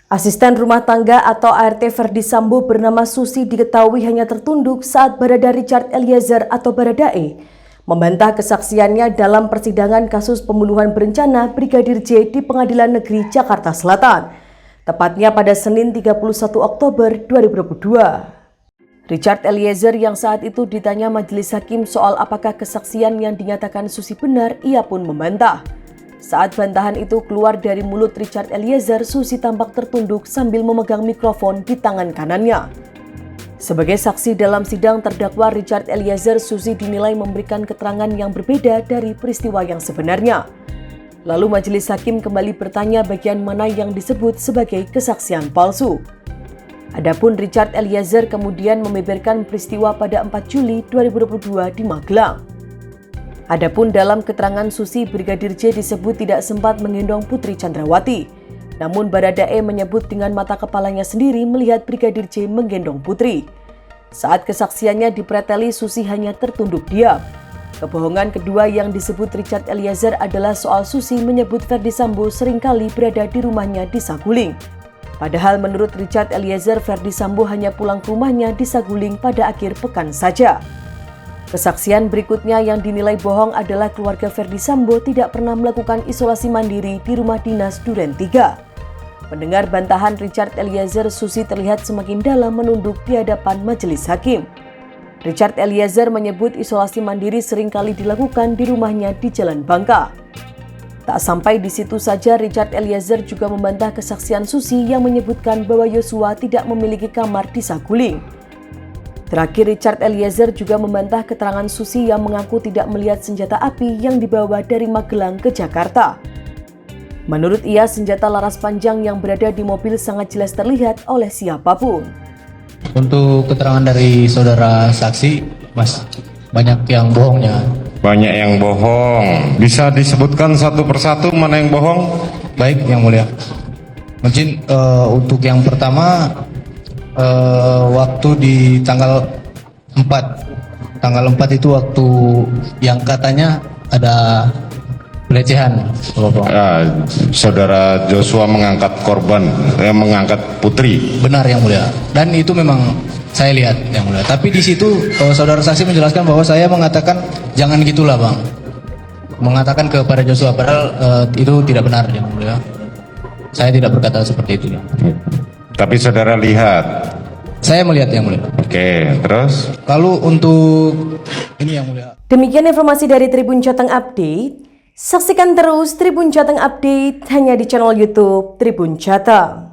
Asisten rumah tangga atau ART Ferdi Sambo bernama Susi diketahui hanya tertunduk saat Barada Richard Eliezer atau Baradae membantah kesaksiannya dalam persidangan kasus pembunuhan berencana Brigadir J di Pengadilan Negeri Jakarta Selatan, tepatnya pada Senin 31 Oktober 2022. Richard Eliezer yang saat itu ditanya majelis hakim soal apakah kesaksian yang dinyatakan Susi benar, ia pun membantah. Saat bantahan itu keluar dari mulut Richard Eliezer, Susi tampak tertunduk sambil memegang mikrofon di tangan kanannya. Sebagai saksi dalam sidang terdakwa Richard Eliezer, Susi dinilai memberikan keterangan yang berbeda dari peristiwa yang sebenarnya. Lalu majelis hakim kembali bertanya bagian mana yang disebut sebagai kesaksian palsu. Adapun Richard Eliezer kemudian membeberkan peristiwa pada 4 Juli 2022 di Magelang. Adapun dalam keterangan Susi, Brigadir J disebut tidak sempat menggendong Putri Chandrawati. Namun Baradae menyebut dengan mata kepalanya sendiri melihat Brigadir J menggendong Putri. Saat kesaksiannya dipreteli, Susi hanya tertunduk diam. Kebohongan kedua yang disebut Richard Eliezer adalah soal Susi menyebut Ferdi Sambo seringkali berada di rumahnya di Saguling. Padahal menurut Richard Eliezer, Ferdi Sambo hanya pulang ke rumahnya di Saguling pada akhir pekan saja. Kesaksian berikutnya yang dinilai bohong adalah keluarga Ferdi Sambo tidak pernah melakukan isolasi mandiri di rumah dinas Duren 3. Mendengar bantahan Richard Eliezer, Susi terlihat semakin dalam menunduk di hadapan majelis hakim. Richard Eliezer menyebut isolasi mandiri seringkali dilakukan di rumahnya di Jalan Bangka. Tak sampai di situ saja, Richard Eliezer juga membantah kesaksian Susi yang menyebutkan bahwa Yosua tidak memiliki kamar di Saguling. Terakhir, Richard Eliezer juga membantah keterangan Susi yang mengaku tidak melihat senjata api yang dibawa dari Magelang ke Jakarta. Menurut ia, senjata laras panjang yang berada di mobil sangat jelas terlihat oleh siapapun. Untuk keterangan dari saudara saksi, Mas, banyak yang bohongnya. Banyak yang bohong. Bisa disebutkan satu persatu mana yang bohong? Baik, yang mulia. Mungkin untuk yang pertama, waktu di tanggal 4. Tanggal 4 itu waktu yang katanya ada pelecehan. Saudara Joshua mengangkat korban, mengangkat Putri. Benar, yang mulia. Dan itu memang saya lihat, yang mulia. Tapi di situ saudara saksi menjelaskan bahwa saya mengatakan jangan gitulah, Bang. Mengatakan kepada Joshua, padahal itu tidak benar, yang mulia. Saya tidak berkata seperti itu, ya. Tapi saudara lihat. Saya melihat, yang mulia. Oke, terus? Lalu untuk ini, yang mulia. Demikian informasi dari Tribun Jateng Update. Saksikan terus Tribun Jateng Update hanya di channel YouTube Tribun Jateng.